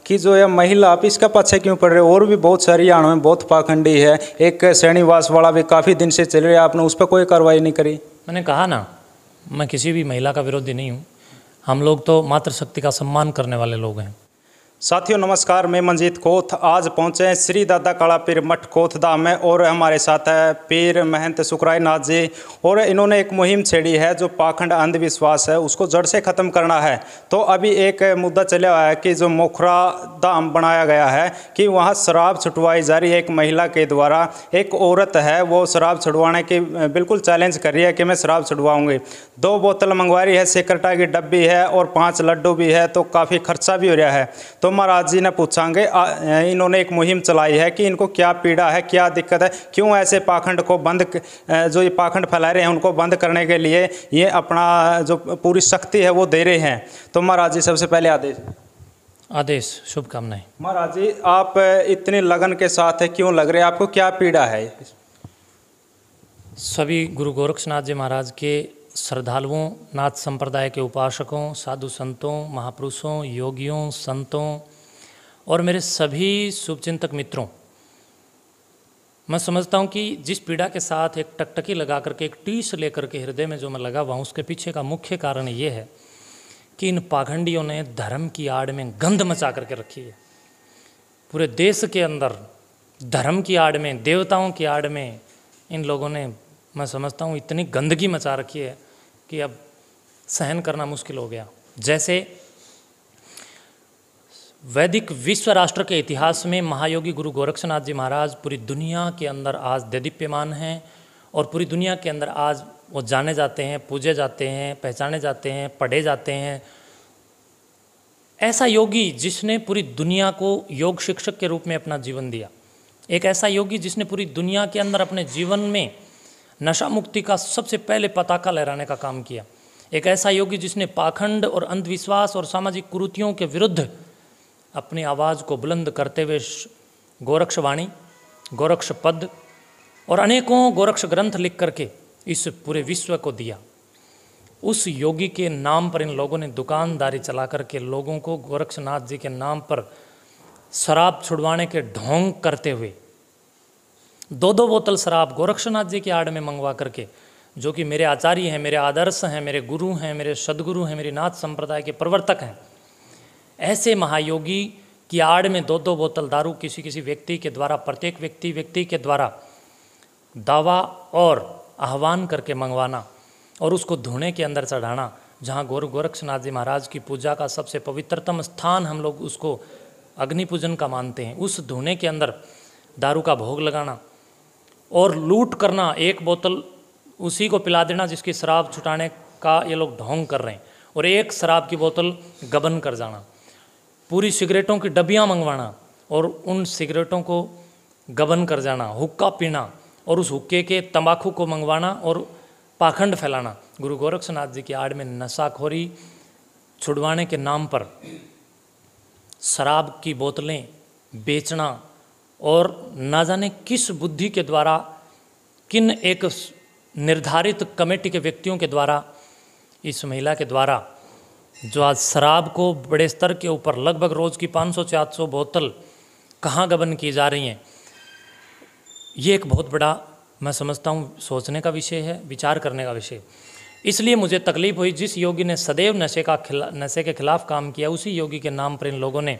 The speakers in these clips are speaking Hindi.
कि जो यह महिला आप इसका पीछे क्यों पड़ रहे हो? और भी बहुत सारी हरियाणा में बहुत पाखंडी है। एक श्रेणीवास वाला भी काफ़ी दिन से चल रहा है, आपने उस पर कोई कार्रवाई नहीं करी। मैंने कहा ना, मैं किसी भी महिला का विरोधी नहीं हूँ। हम लोग तो मातृशक्ति का सम्मान करने वाले लोग हैं। साथियों नमस्कार, मैं मंजीत कोथ। आज पहुंचे हैं श्री दादा काला पीर मठ कोथधाम में और हमारे साथ है पीर महंत सुखराय नाथ जी। और इन्होंने एक मुहिम छेड़ी है जो पाखंड अंधविश्वास है उसको जड़ से ख़त्म करना है। तो अभी एक मुद्दा चला हुआ है कि जो मोखरा धाम बनाया गया है कि वहाँ शराब छुटवाई जा रही है। एक महिला के द्वारा, एक औरत है वो शराब छुड़वाने की बिल्कुल चैलेंज कर रही है कि मैं शराब छुड़वाऊँगी। 2 बोतल मंगवा रही है, सिकरटा की डब्बी है और 5 लड्डू भी है, तो काफ़ी खर्चा भी हो रहा है। तो महाराज जी ने पूछांगे, इन्होंने एक मुहिम चलाई है कि इनको क्या पीड़ा है, क्या दिक्कत है, क्यों ऐसे पाखंड को बंद, जो ये पाखंड फैला रहे हैं उनको बंद करने के लिए ये अपना जो पूरी शक्ति है वो दे रहे हैं। तो महाराज जी सबसे पहले आदेश शुभकामनाएं। महाराज जी आप इतनी लगन के साथ है, क्यों लग रहे हैं, आपको क्या पीड़ा है? सभी गुरु गोरक्षनाथ जी महाराज के श्रद्धालुओं, नाथ संप्रदाय के उपासकों, साधु संतों, महापुरुषों, योगियों, संतों और मेरे सभी शुभचिंतक मित्रों, मैं समझता हूँ कि जिस पीड़ा के साथ एक टकटकी लगा करके, एक टीस लेकर के हृदय में जो मैं लगा हुआ हूँ, उसके पीछे का मुख्य कारण ये है कि इन पाखंडियों ने धर्म की आड़ में गंध मचा करके रखी है। पूरे देश के अंदर धर्म की आड़ में, देवताओं की आड़ में इन लोगों ने, मैं समझता हूँ, इतनी गंदगी मचा रखी है कि अब सहन करना मुश्किल हो गया। जैसे वैदिक विश्व राष्ट्र के इतिहास में महायोगी गुरु गोरक्षनाथ जी महाराज पूरी दुनिया के अंदर आज देदीप्यमान हैं और पूरी दुनिया के अंदर आज वो जाने जाते हैं, पूजे जाते हैं, पहचाने जाते हैं, पढ़े जाते हैं। ऐसा योगी जिसने पूरी दुनिया को योग शिक्षक के रूप में अपना जीवन दिया, एक ऐसा योगी जिसने पूरी दुनिया के अंदर अपने जीवन में नशा मुक्ति का सबसे पहले पताका लहराने का काम किया, एक ऐसा योगी जिसने पाखंड और अंधविश्वास और सामाजिक कुरीतियों के विरुद्ध अपनी आवाज़ को बुलंद करते हुए गोरक्षवाणी, गोरक्ष पद और अनेकों गोरक्ष ग्रंथ लिख करके इस पूरे विश्व को दिया। उस योगी के नाम पर इन लोगों ने दुकानदारी चला करके लोगों को गोरक्षनाथ जी के नाम पर शराब छुड़वाने के ढोंग करते हुए 2-2 बोतल शराब गोरक्षनाथ जी की आड़ में मंगवा करके, जो कि मेरे आचार्य हैं, मेरे आदर्श हैं, मेरे गुरु हैं, मेरे सदगुरु हैं, मेरे नाथ संप्रदाय के प्रवर्तक हैं, ऐसे महायोगी की आड़ में 2-2 बोतल दारू किसी किसी व्यक्ति के द्वारा, प्रत्येक व्यक्ति के द्वारा दावा और आह्वान करके मंगवाना और उसको धुने के अंदर चढ़ाना, जहाँ गोरक्षनाथ जी महाराज की पूजा का सबसे पवित्रतम स्थान हम लोग उसको अग्नि पूजन का मानते हैं, उस धुने के अंदर दारू का भोग लगाना और लूट करना, 1 बोतल उसी को पिला देना जिसकी शराब छुटाने का ये लोग ढोंग कर रहे हैं, और 1 शराब की बोतल गबन कर जाना, पूरी सिगरेटों की डब्बियाँ मंगवाना और उन सिगरेटों को गबन कर जाना, हुक्का पीना और उस हुक्के के तंबाकू को मंगवाना और पाखंड फैलाना। गुरु गोरक्षनाथ जी की आड़ में नशाखोरी छुड़वाने के नाम पर शराब की बोतलें बेचना और ना जाने किस बुद्धि के द्वारा, किन एक निर्धारित कमेटी के व्यक्तियों के द्वारा, इस महिला के द्वारा जो आज शराब को बड़े स्तर के ऊपर लगभग रोज़ की 500-400 बोतल कहाँ गबन की जा रही हैं, ये एक बहुत बड़ा, मैं समझता हूँ, सोचने का विषय है, विचार करने का विषय। इसलिए मुझे तकलीफ हुई, जिस योगी ने सदैव नशे के खिलाफ काम किया, उसी योगी के नाम पर इन लोगों ने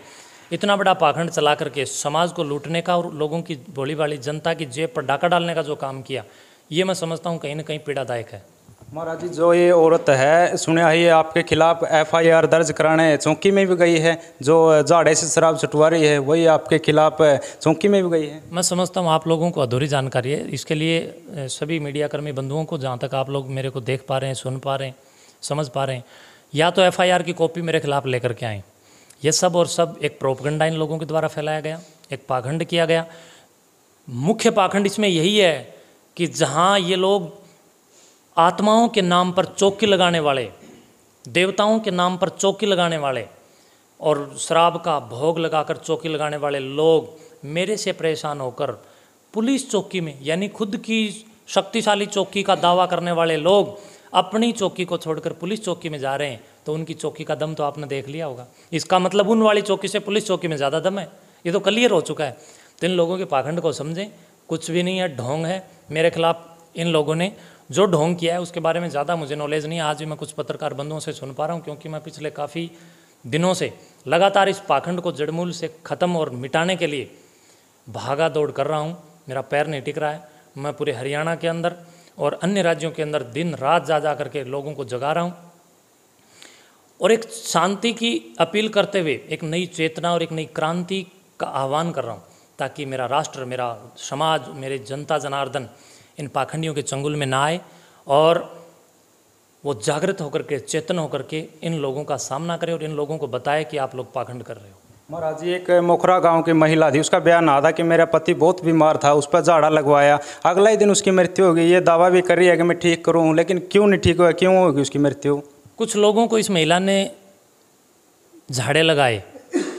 इतना बड़ा पाखंड चला करके समाज को लूटने का और लोगों की भोली भाली जनता की जेब पर डाका डालने का जो काम किया, ये मैं समझता हूँ कहीं ना कहीं पीड़ादायक है। महाराज जी, जो ये औरत है, सुना ही आपके खिलाफ FIR दर्ज कराने चौकी में भी गई है, जो झाड़े से शराब छुटवा रही है वही आपके खिलाफ चौकी में भी गई है। मैं समझता हूँ आप लोगों को अधूरी जानकारी है, इसके लिए सभी मीडियाकर्मी बंधुओं को, जहाँ तक आप लोग मेरे को देख पा रहे हैं, सुन पा रहे हैं, समझ पा रहे हैं, या तो FIR की कॉपी मेरे खिलाफ लेकर के आएँ। ये सब और सब एक प्रोपगंडा इन लोगों के द्वारा फैलाया गया, एक पाखंड किया गया। मुख्य पाखंड इसमें यही है कि जहाँ ये लोग आत्माओं के नाम पर चौकी लगाने वाले, देवताओं के नाम पर चौकी लगाने वाले और शराब का भोग लगाकर चौकी लगाने वाले लोग मेरे से परेशान होकर पुलिस चौकी में, यानी खुद की शक्तिशाली चौकी का दावा करने वाले लोग अपनी चौकी को छोड़कर पुलिस चौकी में जा रहे हैं, तो उनकी चौकी का दम तो आपने देख लिया होगा। इसका मतलब उन वाली चौकी से पुलिस चौकी में ज़्यादा दम है, ये तो क्लियर हो चुका है। तो इन लोगों के पाखंड को समझें, कुछ भी नहीं है, ढोंग है। मेरे खिलाफ इन लोगों ने जो ढोंग किया है उसके बारे में ज़्यादा मुझे नॉलेज नहीं है। आज भी मैं कुछ पत्रकार बंधुओं से सुन पा रहा हूँ, क्योंकि मैं पिछले काफ़ी दिनों से लगातार इस पाखंड को जड़मूल से ख़त्म और मिटाने के लिए भागा दौड़ कर रहा हूँ। मेरा पैर नहीं टिक रहा है। मैं पूरे हरियाणा के अंदर और अन्य राज्यों के अंदर दिन रात जा करके लोगों को जगा रहा हूँ और एक शांति की अपील करते हुए एक नई चेतना और एक नई क्रांति का आह्वान कर रहा हूँ, ताकि मेरा राष्ट्र, मेरा समाज, मेरे जनता जनार्दन इन पाखंडियों के चंगुल में ना आए और वो जागृत होकर के, चेतन होकर के इन लोगों का सामना करे और इन लोगों को बताए कि आप लोग पाखंड कर रहे हो। महाराज जी, एक मोखरा गांव की महिला थी, उसका बयान आ था कि मेरा पति बहुत बीमार था, उस पर झाड़ा लगवाया, अगला ही दिन उसकी मृत्यु हो गई। ये दावा भी कर रही है कि मैं ठीक करूँ, लेकिन क्यों नहीं ठीक हुआ, क्यों होगी उसकी मृत्यु? कुछ लोगों को इस महिला ने झाड़े लगाए,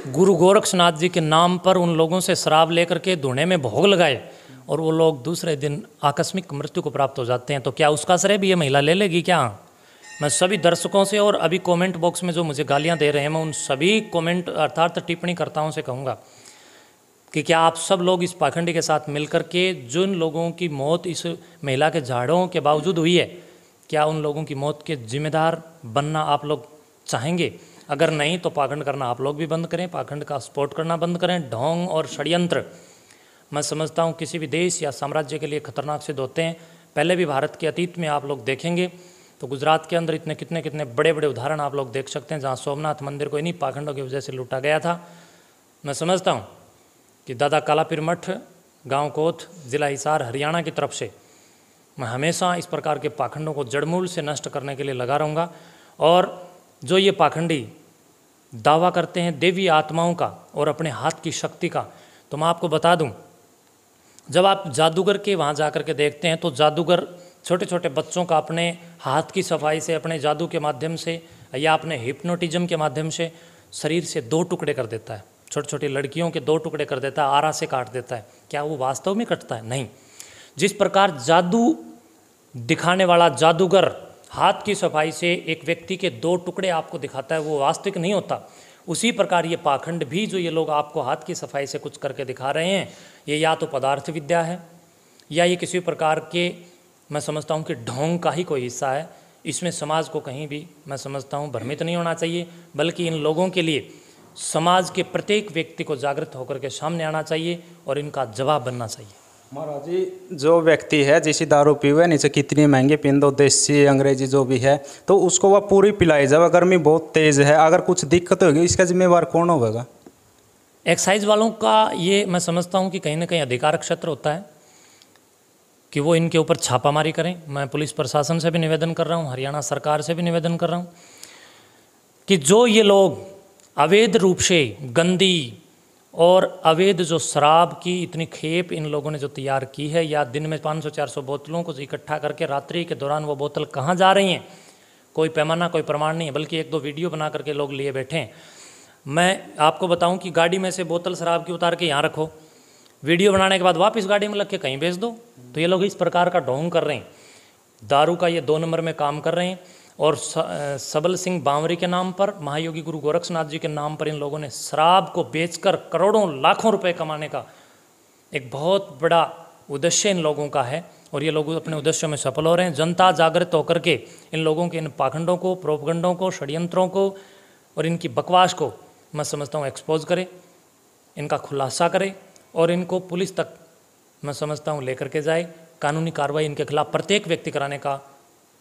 गुरु गोरक्षनाथ जी के नाम पर उन लोगों से शराब लेकर के धुने में भोग लगाए और वो लोग दूसरे दिन आकस्मिक मृत्यु को प्राप्त हो जाते हैं। तो क्या उसका श्रेय भी ये महिला ले लेगी क्या? मैं सभी दर्शकों से और अभी कमेंट बॉक्स में जो मुझे गालियां दे रहे हैं, मैं उन सभी कमेंट अर्थात टिप्पणीकर्ताओं से कहूँगा कि क्या आप सब लोग इस पाखंडी के साथ मिलकर के जिन लोगों की मौत इस महिला के झाड़ों के बावजूद हुई है, क्या उन लोगों की मौत के जिम्मेदार बनना आप लोग चाहेंगे? अगर नहीं तो पाखंड करना आप लोग भी बंद करें, पाखंड का सपोर्ट करना बंद करें। ढोंग और षड्यंत्र मैं समझता हूँ किसी भी देश या साम्राज्य के लिए खतरनाक सिद्ध होते हैं। पहले भी भारत के अतीत में आप लोग देखेंगे तो गुजरात के अंदर इतने कितने बड़े बड़े उदाहरण आप लोग देख सकते हैं, जहाँ सोमनाथ मंदिर को इन्हीं पाखंडों की वजह से लूटा गया था। मैं समझता हूँ कि दादा कालापीर मठ, गांव कोथ, जिला हिसार, हरियाणा की तरफ से मैं हमेशा इस प्रकार के पाखंडों को जड़मूल से नष्ट करने के लिए लगा रहूँगा। और जो ये पाखंडी दावा करते हैं देवी आत्माओं का और अपने हाथ की शक्ति का, तो मैं आपको बता दूं, जब आप जादूगर के वहाँ जा कर के देखते हैं तो जादूगर छोटे छोटे बच्चों का अपने हाथ की सफाई से, अपने जादू के माध्यम से या अपने हिप्नोटिज्म के माध्यम से शरीर से 2 टुकड़े कर देता है। छोटी छोटी लड़कियों के 2 टुकड़े कर देता है, आरा से काट देता है। क्या वो वास्तव में कटता है? नहीं। जिस प्रकार जादू दिखाने वाला जादूगर हाथ की सफाई से एक व्यक्ति के 2 टुकड़े आपको दिखाता है, वो वास्तविक नहीं होता। उसी प्रकार ये पाखंड भी जो ये लोग आपको हाथ की सफाई से कुछ करके दिखा रहे हैं, ये या तो पदार्थ विद्या है या ये किसी प्रकार के, मैं समझता हूँ कि ढोंग का ही कोई हिस्सा है। इसमें समाज को कहीं भी मैं समझता हूँ भ्रमित नहीं होना चाहिए, बल्कि इन लोगों के लिए समाज के प्रत्येक व्यक्ति को जागृत होकर के सामने आना चाहिए और इनका जवाब बनना चाहिए। महाराज जी, जो व्यक्ति है जिसे दारू पीवे, नीचे कितनी महंगी पीन दो, देसी अंग्रेजी जो भी है, तो उसको वह पूरी पिलाई जाए। गर्मी बहुत तेज़ है, अगर कुछ दिक्कत होगी इसका जिम्मेवार कौन होगा? एक्साइज वालों का ये मैं समझता हूँ कि कहीं ना कहीं अधिकार क्षेत्र होता है कि वो इनके ऊपर छापामारी करें। मैं पुलिस प्रशासन से भी निवेदन कर रहा हूँ, हरियाणा सरकार से भी निवेदन कर रहा हूँ कि जो ये लोग अवैध रूप से गंदी और अवैध जो शराब की इतनी खेप इन लोगों ने जो तैयार की है, या दिन में 500-400 बोतलों को इकट्ठा करके रात्रि के दौरान वो बोतल कहाँ जा रही हैं, कोई पैमाना, कोई प्रमाण नहीं है, बल्कि 1-2 वीडियो बना करके लोग लिए बैठे हैं। मैं आपको बताऊं कि गाड़ी में से बोतल शराब की उतार के यहाँ रखो, वीडियो बनाने के बाद वापस गाड़ी में लग के कहीं भेज दो। तो ये लोग इस प्रकार का ढोंग कर रहे हैं, दारू का ये 2 नंबर में काम कर रहे हैं। और सबल सिंह बावरी के नाम पर, महायोगी गुरु गोरक्षनाथ जी के नाम पर इन लोगों ने शराब को बेचकर करोड़ों लाखों रुपए कमाने का एक बहुत बड़ा उद्देश्य इन लोगों का है और ये लोग अपने उद्देश्यों में सफल हो रहे हैं। जनता जागृत होकर के इन लोगों के इन पाखंडों को, प्रोपगंडों को, षड्यंत्रों को और इनकी बकवास को मैं समझता हूँ एक्सपोज करे, इनका खुलासा करे और इनको पुलिस तक मैं समझता हूँ लेकर के जाए। कानूनी कार्रवाई इनके खिलाफ प्रत्येक व्यक्ति कराने का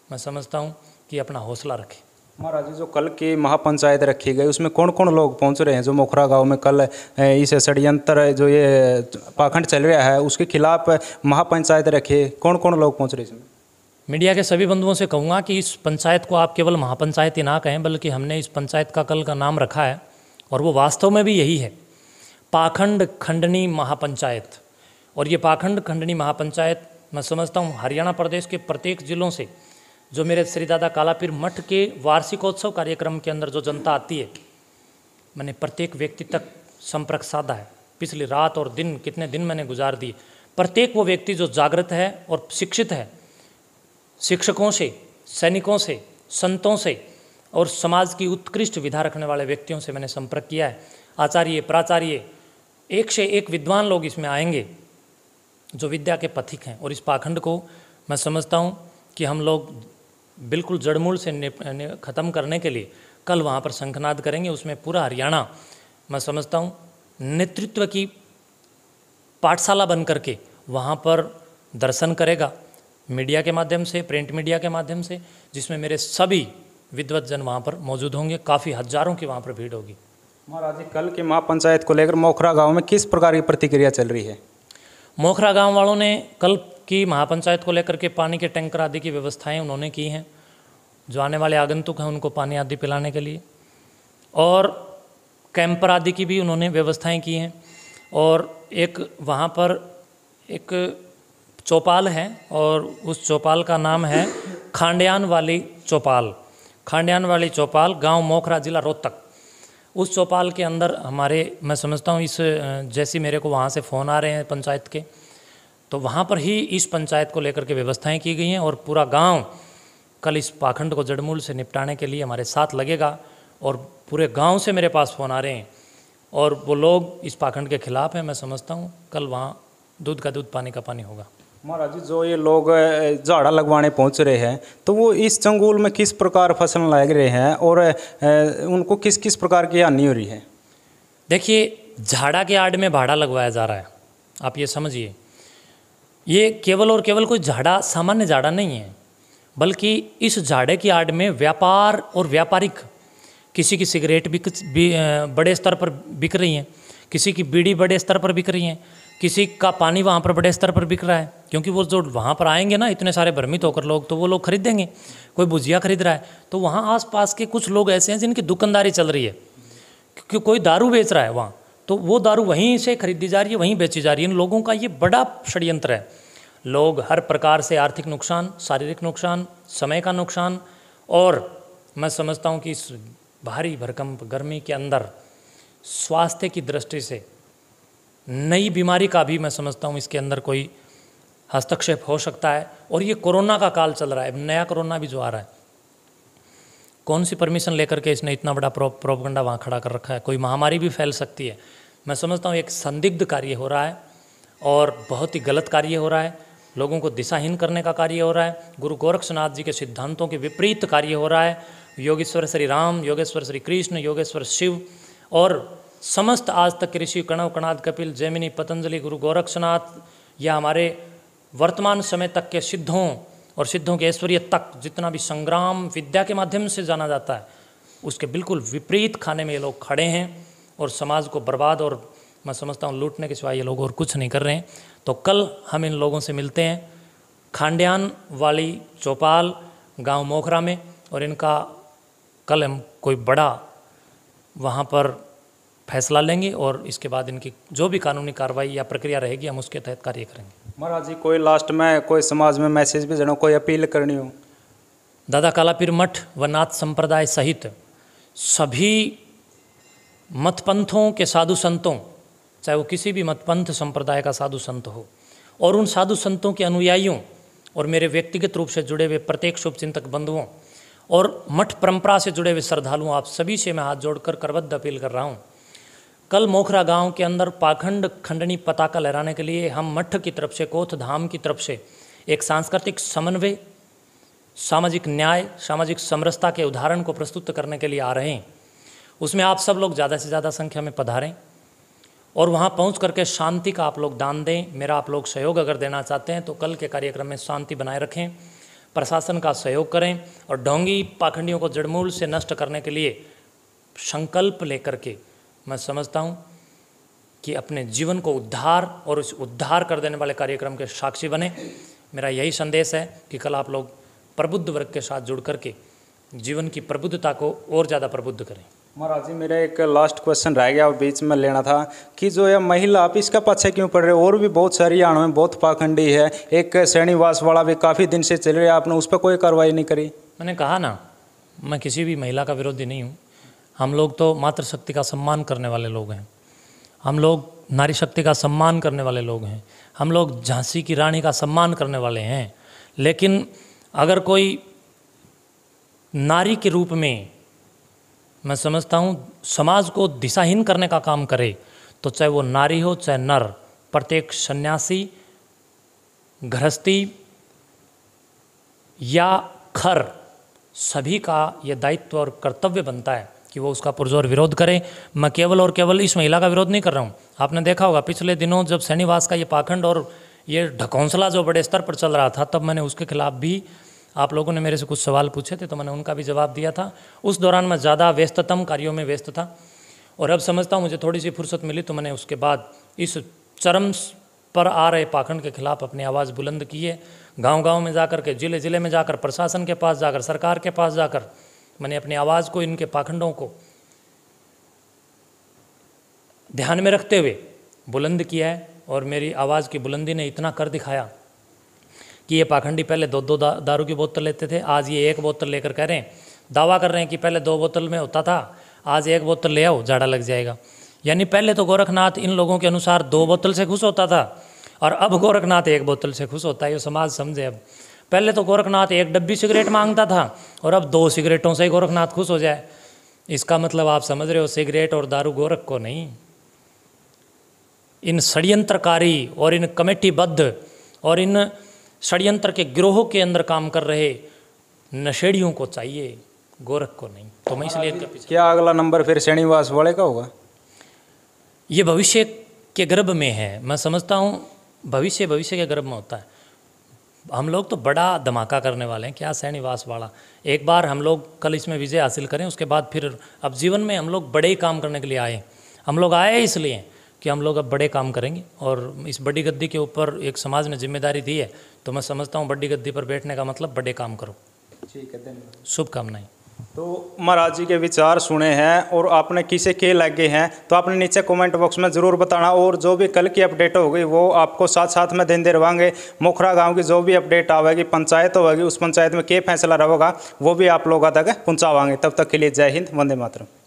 मैं समझता हूँ कि अपना हौसला रखें। महाराज जी, जो कल की महापंचायत रखी गई उसमें कौन कौन लोग पहुंच रहे हैं? जो मोखरा गांव में कल इस षड्यंत्र जो ये पाखंड चल रहा है उसके खिलाफ महापंचायत रखी, कौन कौन लोग पहुंच रहे हैं इसमें? मीडिया के सभी बंधुओं से कहूँगा कि इस पंचायत को आप केवल महापंचायत ही ना कहें, बल्कि हमने इस पंचायत का कल का नाम रखा है और वो वास्तव में भी यही है, पाखंड खंडनी महापंचायत। और ये पाखंड खंडनी महापंचायत मैं समझता हूँ हरियाणा प्रदेश के प्रत्येक जिलों से, जो मेरे श्री दादा कालापीर मठ के वार्षिकोत्सव कार्यक्रम के अंदर जो जनता आती है, मैंने प्रत्येक व्यक्ति तक संपर्क साधा है। पिछली रात और दिन, कितने दिन मैंने गुजार दिए। प्रत्येक वो व्यक्ति जो जागृत है और शिक्षित है, शिक्षकों से, सैनिकों से, संतों से और समाज की उत्कृष्ट विधा रखने वाले व्यक्तियों से मैंने संपर्क किया है। आचार्य, प्राचार्य, एक से एक विद्वान लोग इसमें आएंगे जो विद्या के पथिक हैं। और इस पाखंड को मैं समझता हूँ कि हम लोग बिल्कुल जड़मूल से ख़त्म करने के लिए कल वहाँ पर शंखनाद करेंगे। उसमें पूरा हरियाणा मैं समझता हूँ नेतृत्व की पाठशाला बन करके वहाँ पर दर्शन करेगा, मीडिया के माध्यम से, प्रिंट मीडिया के माध्यम से, जिसमें मेरे सभी विद्वत जन वहाँ पर मौजूद होंगे। काफ़ी हजारों की वहाँ पर भीड़ होगी। महाराज जी, कल की महापंचायत को लेकर मोखरा गांव में किस प्रकार की प्रतिक्रिया चल रही है? मोखरा गांव वालों ने कल की महापंचायत को लेकर के पानी के टैंकर आदि की व्यवस्थाएं उन्होंने की हैं, जो आने वाले आगंतुक हैं उनको पानी आदि पिलाने के लिए, और कैंपर आदि की भी उन्होंने व्यवस्थाएं की हैं। और एक वहाँ पर एक चौपाल है और उस चौपाल का नाम है खांड्यान वाली चौपाल। खांड्यान वाली चौपाल, गांव मोखरा, जिला रोहतक। उस चौपाल के अंदर हमारे, मैं समझता हूँ इस जैसी मेरे को वहाँ से फ़ोन आ रहे हैं पंचायत के, तो वहाँ पर ही इस पंचायत को लेकर के व्यवस्थाएं की गई हैं। और पूरा गांव कल इस पाखंड को जड़मूल से निपटाने के लिए हमारे साथ लगेगा। और पूरे गांव से मेरे पास फ़ोन आ रहे हैं और वो लोग इस पाखंड के खिलाफ हैं। मैं समझता हूँ कल वहाँ दूध का दूध, पानी का पानी होगा। महाराज जी, जो ये लोग झाड़ा लगवाने पहुंच रहे हैं तो वो इस चंगुल में किस प्रकार फसल लग रहे हैं और उनको किस किस प्रकार की हानि हो रही है? देखिए, झाड़ा के आड़ में भाड़ा लगवाया जा रहा है। आप ये समझिए, ये केवल और केवल कोई झाड़ा, सामान्य झाड़ा नहीं है, बल्कि इस झाड़े की आड़ में व्यापार और व्यापारिक, किसी की सिगरेट भी बड़े स्तर पर बिक रही हैं, किसी की बीड़ी बड़े स्तर पर बिक रही हैं, किसी का पानी वहाँ पर बड़े स्तर पर बिक रहा है। क्योंकि वो जो वहाँ पर आएंगे ना, इतने सारे भ्रमित होकर लोग, तो वो लोग खरीदेंगे। कोई भुजिया खरीद रहा है तो वहाँ आसपास के कुछ लोग ऐसे हैं जिनकी दुकानदारी चल रही है, क्योंकि कोई दारू बेच रहा है वहाँ, तो वो दारू वहीं से खरीदी जा रही है, वहीं बेची जा रही है। इन लोगों का ये बड़ा षड्यंत्र है। लोग हर प्रकार से आर्थिक नुकसान, शारीरिक नुकसान, समय का नुकसान, और मैं समझता हूँ कि इस भारी भरकम गर्मी के अंदर स्वास्थ्य की दृष्टि से नई बीमारी का भी मैं समझता हूँ इसके अंदर कोई हस्तक्षेप हो सकता है। और ये कोरोना का काल चल रहा है, नया कोरोना भी जो आ रहा है, कौन सी परमिशन लेकर के इसने इतना बड़ा प्रोपगंडा वहाँ खड़ा कर रखा है? कोई महामारी भी फैल सकती है। मैं समझता हूँ एक संदिग्ध कार्य हो रहा है और बहुत ही गलत कार्य हो रहा है। लोगों को दिशाहीन करने का कार्य हो रहा है। गुरु गोरक्षनाथ जी के सिद्धांतों के विपरीत कार्य हो रहा है। योगेश्वर श्री राम, योगेश्वर श्री कृष्ण, योगेश्वर शिव और समस्त आज तक के ऋषि, कणव, कणाद, कपिल, जैमिनी, पतंजलि, गुरु गोरक्षनाथ, या हमारे वर्तमान समय तक के सिद्धों और सिद्धों के ऐश्वर्य तक जितना भी संग्राम विद्या के माध्यम से जाना जाता है, उसके बिल्कुल विपरीत खाने में ये लोग खड़े हैं और समाज को बर्बाद और मैं समझता हूँ लूटने के सिवाय ये लोग और कुछ नहीं कर रहे हैं। तो कल हम इन लोगों से मिलते हैं खांड्यान वाली चौपाल, गांव मोखरा में, और इनका कल हम कोई बड़ा वहाँ पर फैसला लेंगे और इसके बाद इनकी जो भी कानूनी कार्रवाई या प्रक्रिया रहेगी हम उसके तहत कार्य करेंगे। महाराज जी, कोई लास्ट में कोई समाज में मैसेज भी देना, कोई अपील करनी हो? दादा कालापीर मठ व नाथ संप्रदाय सहित सभी मतपंथों के साधु संतों, चाहे वो किसी भी मतपंथ संप्रदाय का साधु संत हो, और उन साधु संतों के अनुयायियों और मेरे व्यक्तिगत रूप से जुड़े हुए प्रत्येक शुभचिंतक बंधुओं और मठ परंपरा से जुड़े हुए श्रद्धालुओं, आप सभी से मैं हाथ जोड़कर करबद्ध अपील कर रहा हूँ। कल मोखरा गांव के अंदर पाखंड खंडनी पताका लहराने के लिए हम मठ की तरफ से, कोथ धाम की तरफ से एक सांस्कृतिक समन्वय, सामाजिक न्याय, सामाजिक समरसता के उदाहरण को प्रस्तुत करने के लिए आ रहे हैं। उसमें आप सब लोग ज़्यादा से ज़्यादा संख्या में पधारें और वहाँ पहुँच करके शांति का आप लोग दान दें। मेरा आप लोग सहयोग अगर देना चाहते हैं तो कल के कार्यक्रम में शांति बनाए रखें, प्रशासन का सहयोग करें और ढोंगी पाखंडियों को जड़मूल से नष्ट करने के लिए संकल्प लेकर के मैं समझता हूँ कि अपने जीवन को उद्धार और उस उद्धार कर देने वाले कार्यक्रम के साक्षी बने। मेरा यही संदेश है कि कल आप लोग प्रबुद्ध वर्ग के साथ जुड़ करके जीवन की प्रबुद्धता को और ज़्यादा प्रबुद्ध करें। महाराज जी, मेरा एक लास्ट क्वेश्चन रह गया बीच में लेना था कि जो ये महिला, आप इसका पीछे क्यों पड़ रहे हो? और भी बहुत सारी हरियाणा में बहुत पाखंडी है, एक श्रेणीवास वाला भी काफ़ी दिन से चल रहा है, आपने उस पर कोई कार्रवाई नहीं करी? मैंने कहा ना, मैं किसी भी महिला का विरोधी नहीं हूँ। हम लोग तो मातृशक्ति का सम्मान करने वाले लोग हैं, हम लोग नारी शक्ति का सम्मान करने वाले लोग हैं, हम लोग झांसी की रानी का सम्मान करने वाले हैं। लेकिन अगर कोई नारी के रूप में मैं समझता हूँ समाज को दिशाहीन करने का काम करे, तो चाहे वो नारी हो चाहे नर, प्रत्येक सन्यासी, गृहस्थी या खर, सभी का ये दायित्व और कर्तव्य बनता है कि वो उसका पुरजोर विरोध करे। मैं केवल और केवल इस महिला का विरोध नहीं कर रहा हूँ। आपने देखा होगा पिछले दिनों जब सैनिवास का ये पाखंड और ये ढकोंसला जो बड़े स्तर पर चल रहा था, तब मैंने उसके खिलाफ भी, आप लोगों ने मेरे से कुछ सवाल पूछे थे तो मैंने उनका भी जवाब दिया था। उस दौरान मैं ज़्यादा व्यस्ततम कार्यों में व्यस्त था, और अब समझता हूँ मुझे थोड़ी सी फुर्सत मिली तो मैंने उसके बाद इस चरम पर आ रहे पाखंड के खिलाफ अपनी आवाज़ बुलंद की है। गांव-गांव में जाकर के, जिले जिले में जाकर, प्रशासन के पास जाकर, सरकार के पास जाकर मैंने अपनी आवाज़ को, इनके पाखंडों को ध्यान में रखते हुए बुलंद किया है। और मेरी आवाज़ की बुलंदी ने इतना कर दिखाया कि ये पाखंडी पहले 2-2 दारू की बोतल लेते थे, आज ये 1 बोतल लेकर कह रहे हैं, दावा कर रहे हैं कि पहले 2 बोतल में होता था, आज 1 बोतल ले आओ, झाड़ा लग जाएगा। यानी पहले तो गोरखनाथ इन लोगों के अनुसार 2 बोतल से खुश होता था, और अब गोरखनाथ 1 बोतल से खुश होता है। ये समाज समझे। अब पहले तो गोरखनाथ 1 डब्बी सिगरेट मांगता था, और अब 2 सिगरेटों से ही गोरखनाथ खुश हो जाए। इसका मतलब आप समझ रहे हो, सिगरेट और दारू गोरख को नहीं, इन षड्यंत्रकारी और इन कमेटीबद्ध और इन षड्यंत्र के गिरोहों के अंदर काम कर रहे नशेड़ियों को चाहिए, गोरख को नहीं। तो मैं इसलिए क्या अगला नंबर फिर श्रीनिवास वाले का होगा? ये भविष्य के गर्भ में है। मैं समझता हूँ भविष्य के गर्भ में होता है। हम लोग तो बड़ा धमाका करने वाले हैं, क्या श्रीनिवास वाला। एक बार हम लोग कल इसमें विजय हासिल करें, उसके बाद फिर अब जीवन में हम लोग बड़े ही काम करने के लिए आए। हम लोग आए इसलिए कि हम लोग अब बड़े काम करेंगे, और इस बड़ी गद्दी के ऊपर एक समाज ने जिम्मेदारी दी है, तो मैं समझता हूँ बड़ी गद्दी पर बैठने का मतलब बड़े काम करो। ठीक है, धन्यवाद। शुभकामनाएं। तो महाराज जी के विचार सुने हैं, और आपने किसे के लगे हैं तो आपने नीचे कमेंट बॉक्स में ज़रूर बताना। और जो भी कल की अपडेट होगी वो आपको साथ साथ में देते रहेंगे। मोखरा गांव की जो भी अपडेट आवेगी, पंचायत होगी, उस पंचायत में क्या फैसला रहेगा वो भी आप लोगों तक पहुँचावाएंगे। तब तक के लिए जय हिंद, वंदे मातरम।